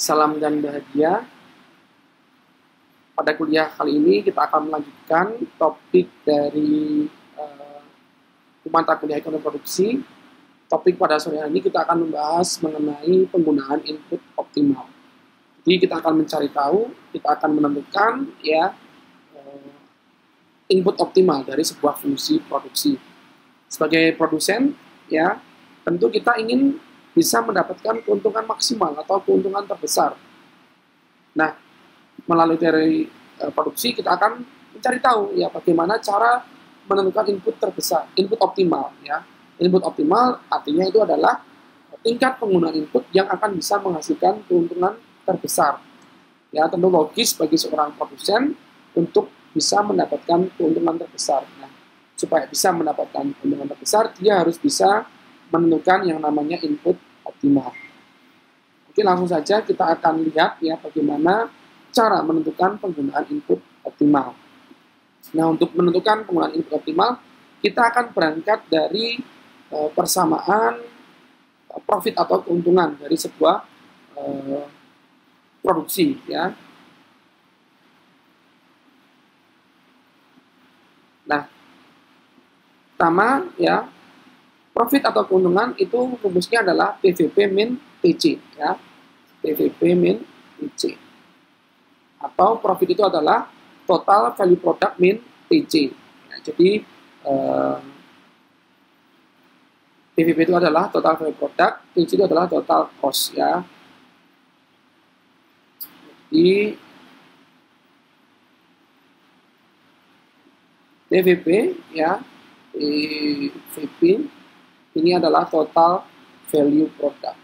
Salam dan bahagia. Pada kuliah kali ini kita akan melanjutkan topik dari mata kuliah ekonomi produksi. Topik pada sore hari ini kita akan membahas mengenai penggunaan input optimal. Jadi kita akan mencari tahu, kita akan menentukan input optimal dari sebuah fungsi produksi. Sebagai produsen, tentu kita ingin bisa mendapatkan keuntungan maksimal atau keuntungan terbesar. Nah, melalui teori produksi kita akan mencari tahu bagaimana cara menentukan input terbesar, input optimal. Input optimal artinya itu adalah tingkat penggunaan input yang akan bisa menghasilkan keuntungan terbesar. Tentu logis bagi seorang produsen untuk bisa mendapatkan keuntungan terbesar. Nah, supaya bisa mendapatkan keuntungan terbesar, dia harus bisa menentukan yang namanya input optimal. Oke, langsung saja kita akan lihat bagaimana cara menentukan penggunaan input optimal. Nah, untuk menentukan penggunaan input optimal, kita akan berangkat dari persamaan profit atau keuntungan dari sebuah produksi. Nah, pertama profit atau keuntungan itu rumusnya adalah TVP min TC, TVP min TC. Atau profit itu adalah total value product min TC. Jadi TVP itu adalah total value product, TC itu adalah total cost. Jadi TVP TVP ini adalah total value product.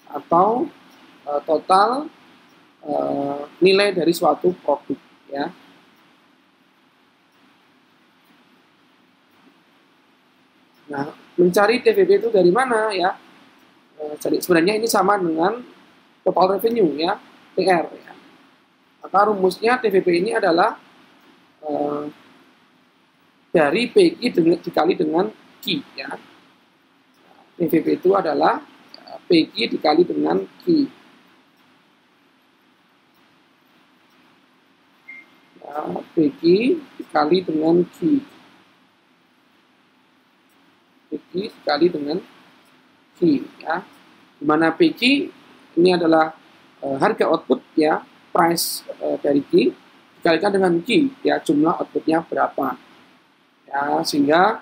Atau total nilai dari suatu produk. Nah, mencari TVP itu dari mana Jadi sebenarnya ini sama dengan total revenue TR. Maka rumusnya TVP ini adalah dari PQ dikali dengan Q. TVP itu adalah PQ dikali dengan Q. PQ dikali dengan Q. PQ dikali dengan Q. Di mana PQ ini adalah harga output price dari Q dikalikan dengan Q, jumlah outputnya berapa. Sehingga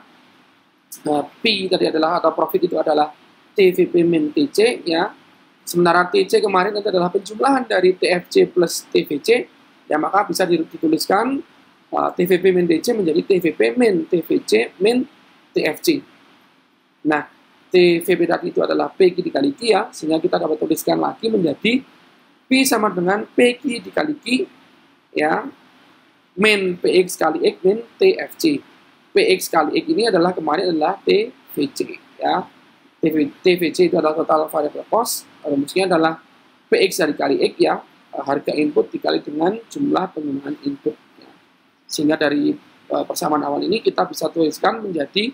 P tadi adalah atau profit itu adalah TVP min TC. Sementara TC kemarin itu adalah penjumlahan dari TFC plus TVC. Maka bisa dituliskan TVP min TC menjadi TVP min TVC min TFC. Nah, TVP tadi itu adalah PQ dikali Q sehingga kita dapat tuliskan lagi menjadi P sama dengan PQ dikali Q min PX kali X min TFC. PX kali X ini adalah kemarin adalah TVC. TVC itu adalah total variable cost. Rumusnya adalah PX dikali X harga input dikali dengan jumlah penggunaan input. Sehingga dari persamaan awal ini kita bisa tuliskan menjadi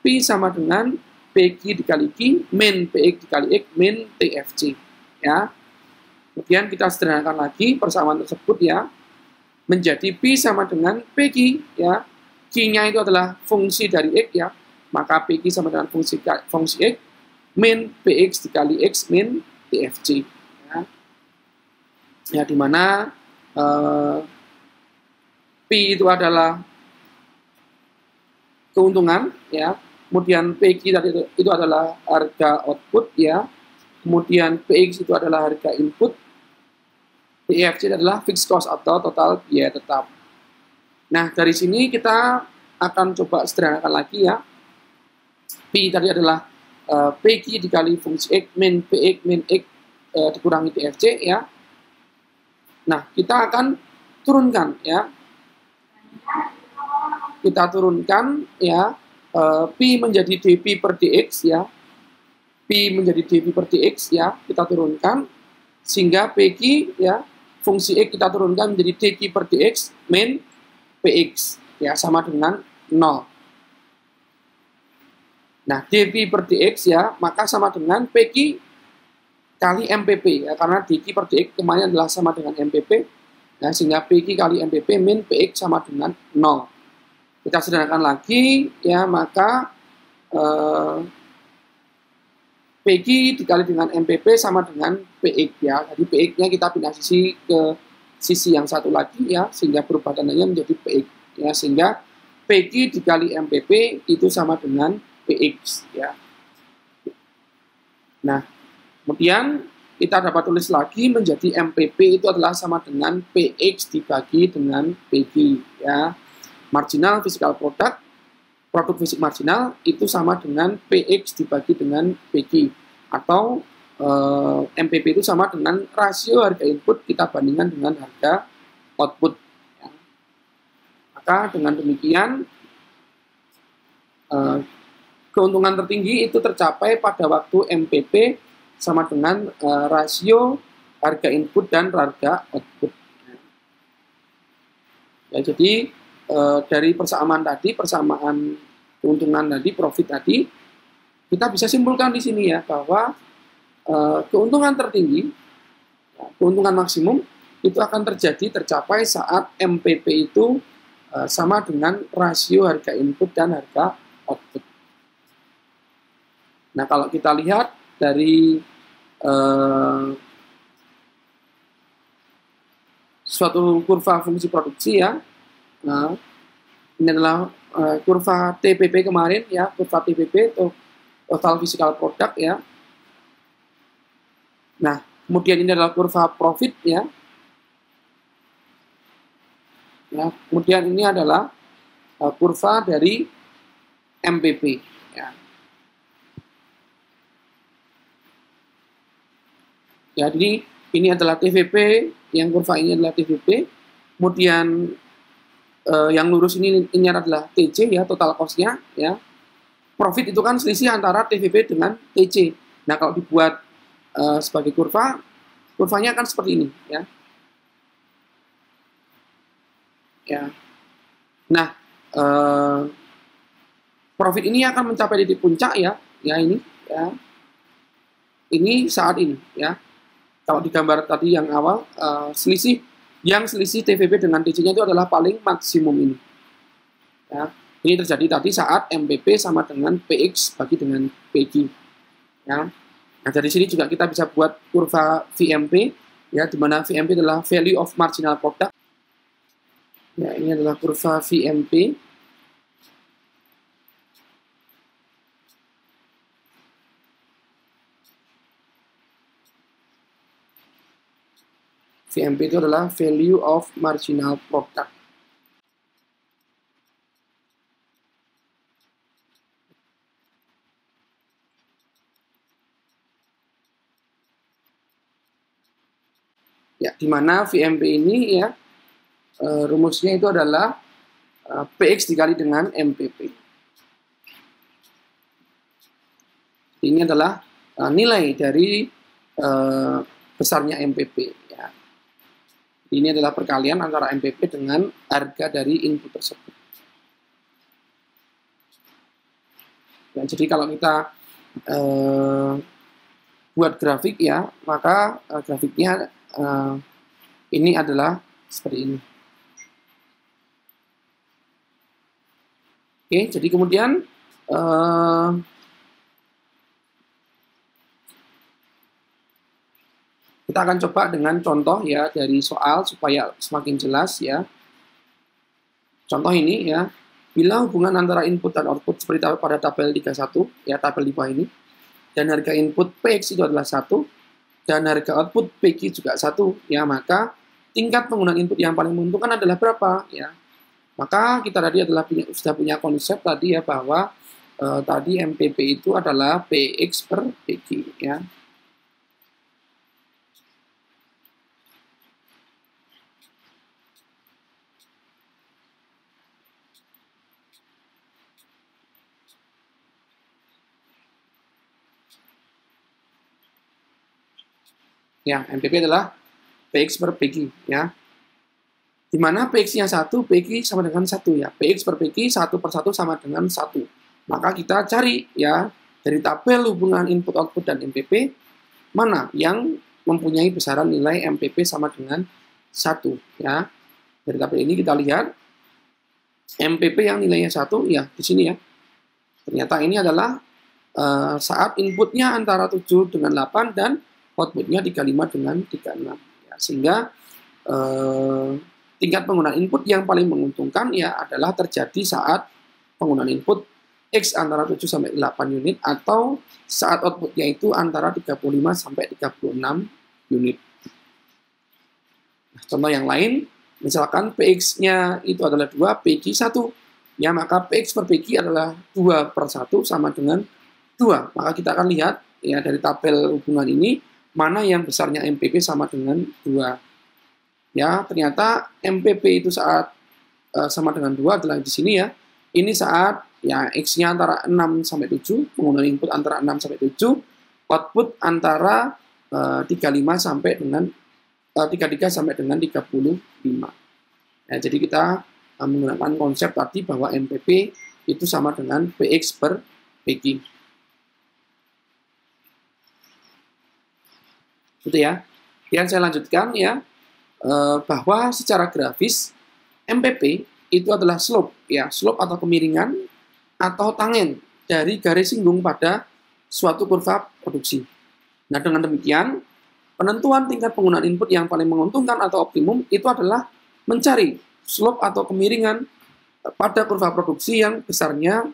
P sama dengan PQ dikali Q min PX dikali X min TFC. Kemudian kita sederhanakan lagi persamaan tersebut menjadi P sama dengan PQ. Q-nya itu adalah fungsi dari X maka PQ sama dengan fungsi X min PX dikali X min TFC. Di mana P itu adalah keuntungan kemudian PQ tadi itu adalah harga output kemudian PX itu adalah harga input, TFC adalah fixed cost atau total biaya tetap. Nah, dari sini kita akan coba sederhanakan lagi P tadi adalah PQ dikali fungsi X min PX min X dikurangi TFC Nah, kita akan turunkan Kita turunkan P menjadi dP per dx P menjadi dP per dx kita turunkan sehingga PQ fungsi X kita turunkan menjadi dq per dx min PX sama dengan 0. Nah, dP per dx ya, maka sama dengan PQ kali MPP ya, karena dQ per dx kemarin adalah sama dengan MPP, ya, sehingga PQ kali MPP min PX sama dengan 0. Kita sederhanakan lagi ya, maka PQ dikali dengan MPP sama dengan PX ya. Jadi PX-nya kita pindah sisi ke sisi yang satu lagi ya, sehingga berubah tandanya menjadi PX ya, sehingga PQ dikali MPP itu sama dengan PX ya. Nah, kemudian kita dapat tulis lagi menjadi MPP itu adalah sama dengan PX dibagi dengan PQ ya. Marginal physical product, produk fisik marginal itu sama dengan PX dibagi dengan PQ, atau MPP itu sama dengan rasio harga input kita bandingkan dengan harga output ya. Maka dengan demikian keuntungan tertinggi itu tercapai pada waktu MPP sama dengan rasio harga input dan harga output. Ya, jadi dari persamaan tadi, persamaan keuntungan tadi, profit tadi, kita bisa simpulkan di sini ya bahwa keuntungan tertinggi, ya, keuntungan maksimum itu akan tercapai saat MPP itu sama dengan rasio harga input dan harga output. Nah, kalau kita lihat dari suatu kurva fungsi produksi ya, nah, ini adalah kurva TPP kemarin ya, kurva TPP atau total physical product ya. Nah, kemudian ini adalah kurva profit ya. Nah, kemudian ini adalah kurva dari MPP ya. Jadi ini adalah TVP, yang kurva ini adalah TVP. Kemudian yang lurus ini adalah TC ya, total cost-nya ya. Profit itu kan selisih antara TVP dengan TC. Nah, kalau dibuat sebagai kurva, kurvanya akan seperti ini ya. Ya. Nah, profit ini akan mencapai titik puncak ya, ini ya. Ini saat ini ya. Kalau di gambar tadi yang awal, selisih TVP dengan TC-nya itu adalah paling maksimum ini. Ya, ini terjadi tadi saat MPP sama dengan PX bagi dengan PQ. Ya. Nah, dari sini juga kita bisa buat kurva VMP, ya, di mana VMP adalah value of marginal product. Ya, ini adalah kurva VMP. VMP itu adalah value of marginal product. Ya, di mana VMP ini ya rumusnya itu adalah PX dikali dengan MPP. Ini adalah nilai dari besarnya MPP. Ya. Ini adalah perkalian antara MPP dengan harga dari input tersebut. Ya, jadi kalau kita buat grafik ya, maka grafiknya ini adalah seperti ini. Oke, jadi kemudian kita akan coba dengan contoh ya dari soal supaya semakin jelas ya. Contoh ini ya, bila hubungan antara input dan output seperti pada tabel 31 ya, tabel di bawah ini, dan harga input PX itu adalah 1 dan harga output PQ juga 1 ya, maka tingkat penggunaan input yang paling menguntungkan adalah berapa ya. Maka kita tadi sudah punya konsep tadi ya, bahwa tadi MPP itu adalah PX per PQ ya. Ya, MPP adalah PX per PQ ya. Di mana PX-nya 1, PQ sama dengan 1 ya. PX per PQ 1 per 1 sama dengan 1. Maka kita cari ya dari tabel hubungan input output dan MPP mana yang mempunyai besaran nilai MPP sama dengan 1 ya. Dari tabel ini kita lihat MPP yang nilainya 1 ya di sini ya. Ternyata ini adalah saat inputnya antara 7 dengan 8 dan outputnya 35 dengan 36 ya. Sehingga tingkat penggunaan input yang paling menguntungkan ya adalah terjadi saat penggunaan input X antara 7 sampai 8 unit atau saat outputnya itu antara 35 sampai 36 unit. Nah, contoh yang lain, misalkan PX-nya itu adalah 2, PQ 1. Ya, maka PX per PQ adalah 2 per 1 sama dengan 2. Maka kita akan lihat ya dari tabel hubungan ini mana yang besarnya MPP sama dengan 2. Ya, ternyata MPP itu saat sama dengan 2 adalah di sini ya. Ini saat ya X-nya antara 6 sampai 7, penggunaan input antara 6 sampai 7, output antara 35 sampai dengan 33 sampai dengan 35. Ya, jadi kita menggunakan konsep tadi bahwa MPP itu sama dengan PX per PQ. Gitu ya. Yang saya lanjutkan ya, bahwa secara grafis MPP itu adalah slope ya, slope atau kemiringan atau tangen dari garis singgung pada suatu kurva produksi. Nah, dengan demikian penentuan tingkat penggunaan input yang paling menguntungkan atau optimum itu adalah mencari slope atau kemiringan pada kurva produksi yang besarnya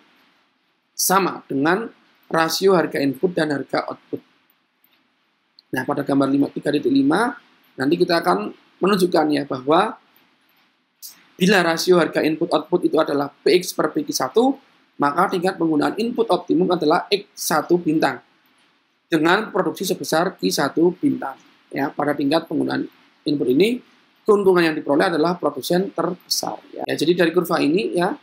sama dengan rasio harga input dan harga output. Nah, pada gambar 3.5 nanti kita akan menunjukkan ya bahwa bila rasio harga input output itu adalah PX per PQ1, maka tingkat penggunaan input optimum adalah X1 bintang dengan produksi sebesar Q1 bintang. Ya, pada tingkat penggunaan input ini, keuntungan yang diperoleh adalah produsen terbesar. Ya, jadi dari kurva ini ya,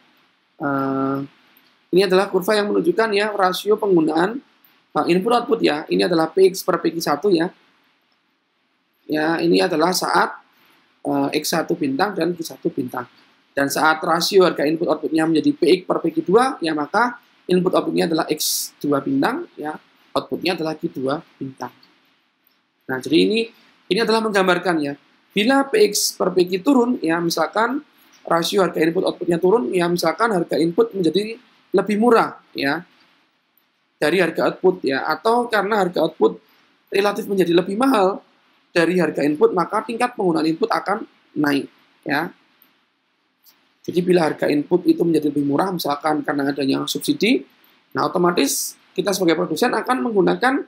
ini adalah kurva yang menunjukkan ya rasio penggunaan input output ya. Ini adalah PX per PQ1 ya. Ya, ini adalah saat X1 bintang dan Q1 bintang. Dan saat rasio harga input outputnya menjadi PX per PQ2, ya maka input outputnya adalah X2 bintang, ya outputnya adalah Q2 bintang. Nah, jadi ini adalah menggambarkan ya, bila PX per PQ turun, ya misalkan rasio harga input outputnya turun, ya misalkan harga input menjadi lebih murah, ya dari harga output, ya atau karena harga output relatif menjadi lebih mahal dari harga input, maka tingkat penggunaan input akan naik, ya. Jadi bila harga input itu menjadi lebih murah, misalkan karena adanya subsidi, nah otomatis kita sebagai produsen akan menggunakan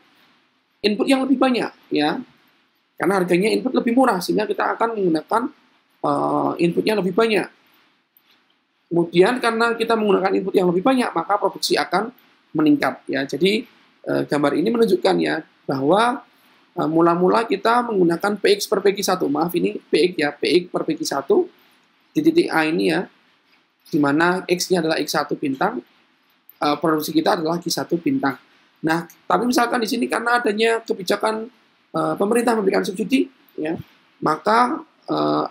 input yang lebih banyak, ya. Karena harganya input lebih murah, sehingga kita akan menggunakan inputnya lebih banyak. Kemudian karena kita menggunakan input yang lebih banyak, maka produksi akan meningkat, ya. Jadi gambar ini menunjukkan ya bahwa mula-mula kita menggunakan PX per PQ1, maaf ini PX ya, PX per PQ1 di titik A ini ya, di mana X-nya adalah X1 bintang, produksi kita adalah Q1 bintang. Nah, tapi misalkan di sini karena adanya kebijakan pemerintah memberikan subsidi, ya, maka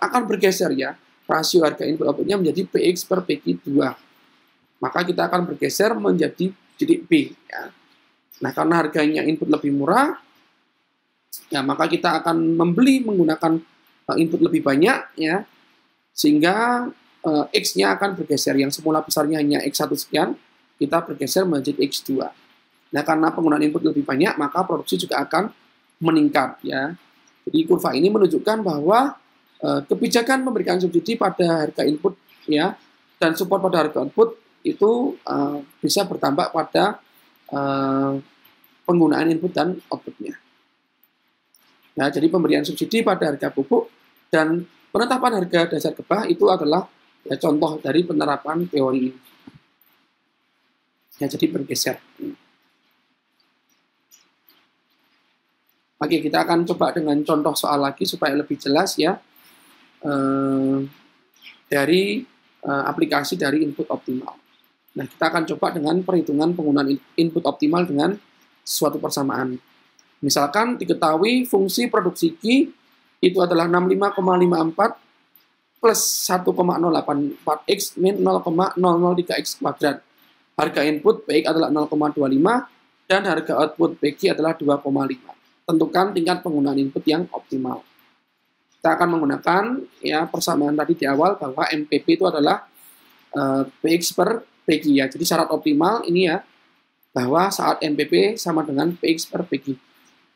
akan bergeser ya, rasio harga input outputnya menjadi PX per PQ2. Maka kita akan bergeser menjadi titik B. Ya. Nah, karena harganya input lebih murah, ya maka kita akan membeli menggunakan input lebih banyak, ya, sehingga X-nya akan bergeser. Yang semula besarnya hanya X1 sekian, kita bergeser menjadi X2. Nah, karena penggunaan input lebih banyak, maka produksi juga akan meningkat, ya. Jadi kurva ini menunjukkan bahwa kebijakan memberikan subsidi pada harga input, ya, dan support pada harga output itu bisa berdampak pada penggunaan input dan outputnya. Nah, jadi pemberian subsidi pada harga pupuk dan penetapan harga dasar gabah itu adalah ya, contoh dari penerapan teori ini. Ya, jadi bergeser. Oke, kita akan coba dengan contoh soal lagi supaya lebih jelas ya dari aplikasi dari input optimal. Nah, kita akan coba dengan perhitungan penggunaan input optimal dengan suatu persamaan. Misalkan diketahui fungsi produksi Q itu adalah 65,54 plus 1,084 X min 0,003 X kuadrat. Harga input PX adalah 0,25 dan harga output PG adalah 2,5. Tentukan tingkat penggunaan input yang optimal. Kita akan menggunakan ya persamaan tadi di awal bahwa MPP itu adalah PX per PG ya. Jadi syarat optimal ini ya bahwa saat MPP sama dengan PX per PG.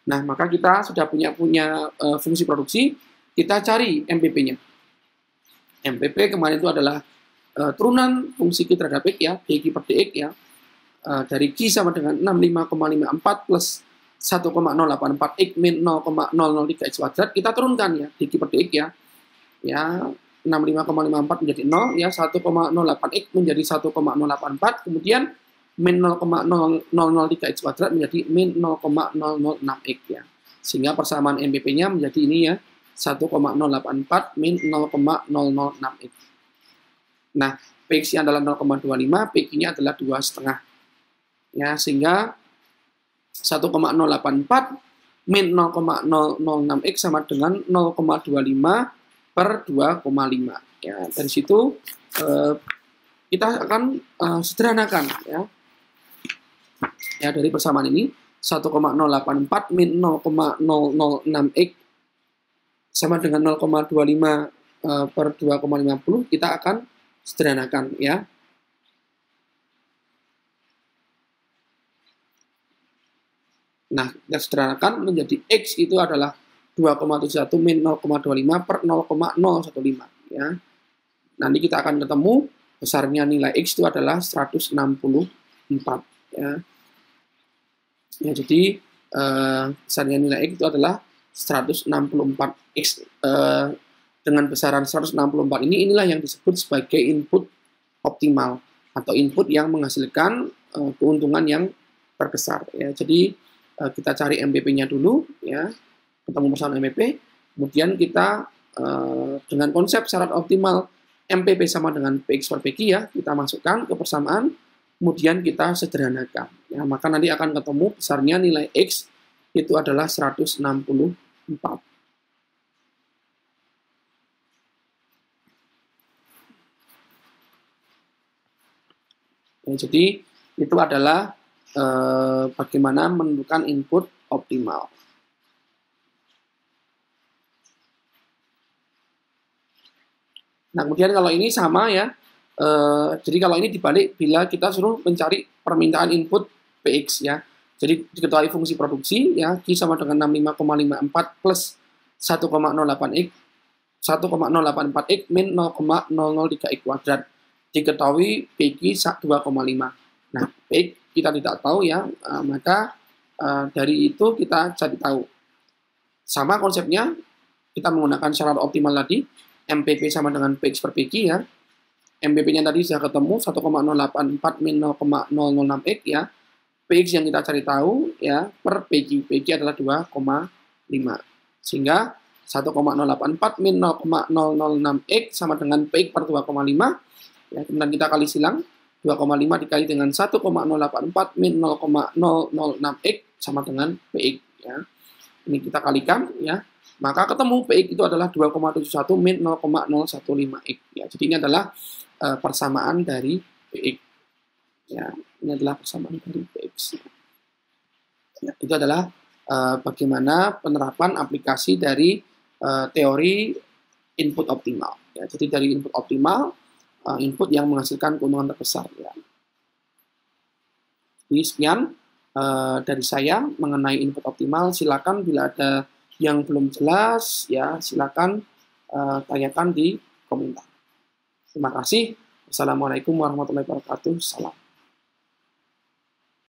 Nah, maka kita sudah punya fungsi produksi, kita cari MPP-nya. MPP kemarin itu adalah turunan fungsi Q terhadap X ya, dQ per dX ya. Dari Q sama dengan 65,54 plus 1,084 X min 0,003 X kuadrat, kita turunkan ya, dQ per dX ya. Ya, 65,54 menjadi 0, ya 1,08 X menjadi 1,084, kemudian min 0,003 X kuadrat menjadi min 0,006 X ya. Sehingga persamaan MPP-nya menjadi ini ya, 1,084 min 0,006 X. Nah, PX-nya adalah 0,25, PQ-nya adalah 2,5. Ya, sehingga 1,084 min 0,006 X sama dengan 0,25 per 2,5. Ya, dari situ kita akan sederhanakan ya. Ya, dari persamaan ini 1,084 min 0,006 X sama dengan 0,25 per 2,50, kita akan sederhanakan ya. Nah, kita sederhanakan menjadi X itu adalah 2,71 min 0,25 per 0,015 ya. Nanti kita akan ketemu besarnya nilai X itu adalah 164 ya. Ya, jadi besarnya nilai X itu adalah 164 X dengan besaran 164 inilah yang disebut sebagai input optimal atau input yang menghasilkan keuntungan yang terbesar ya. Jadi kita cari MPP-nya dulu ya, ketemu persamaan MPP, kemudian kita dengan konsep syarat optimal MPP sama dengan PX per PQ ya, kita masukkan ke persamaan, kemudian kita sederhanakan ya, maka nanti akan ketemu besarnya nilai X itu adalah 164. Ya, jadi itu adalah bagaimana menentukan input optimal. Nah, kemudian kalau ini sama ya, jadi kalau ini dibalik bila kita suruh mencari permintaan input PX ya. Jadi diketahui fungsi produksi ya, Q sama dengan 65,54 plus 1,08 X, 1,084 X min 0,003 X kuadrat. Diketahui PQ 2,5. Nah, PX kita tidak tahu ya, maka dari itu kita cari tahu. Sama konsepnya, kita menggunakan syarat optimal tadi, MPP sama dengan PX per PQ ya. MPP-nya tadi sudah ketemu 1,084 min 0,006 X ya. PX yang kita cari tahu ya per PQ. PQ adalah 2,5. Sehingga 1,084 min 0,006 X sama dengan PX per 2,5. Ya, kemudian kita kali silang. 2,5 dikali dengan 1,084 min 0,006 X sama dengan PX ya. Ini kita kalikan ya. Maka ketemu PX itu adalah 2,71 min 0,015 X ya. Jadi ini adalah persamaan dari PX. Ya, ini adalah persamaan dari PX. Ya, itu adalah bagaimana penerapan aplikasi dari teori input optimal ya. Jadi dari input optimal, input yang menghasilkan keuntungan terbesar ya. Jadi sekian dari saya mengenai input optimal. Silakan bila ada yang belum jelas ya, silakan tanyakan di komentar. Terima kasih. Wassalamualaikum warahmatullahi wabarakatuh. Salam.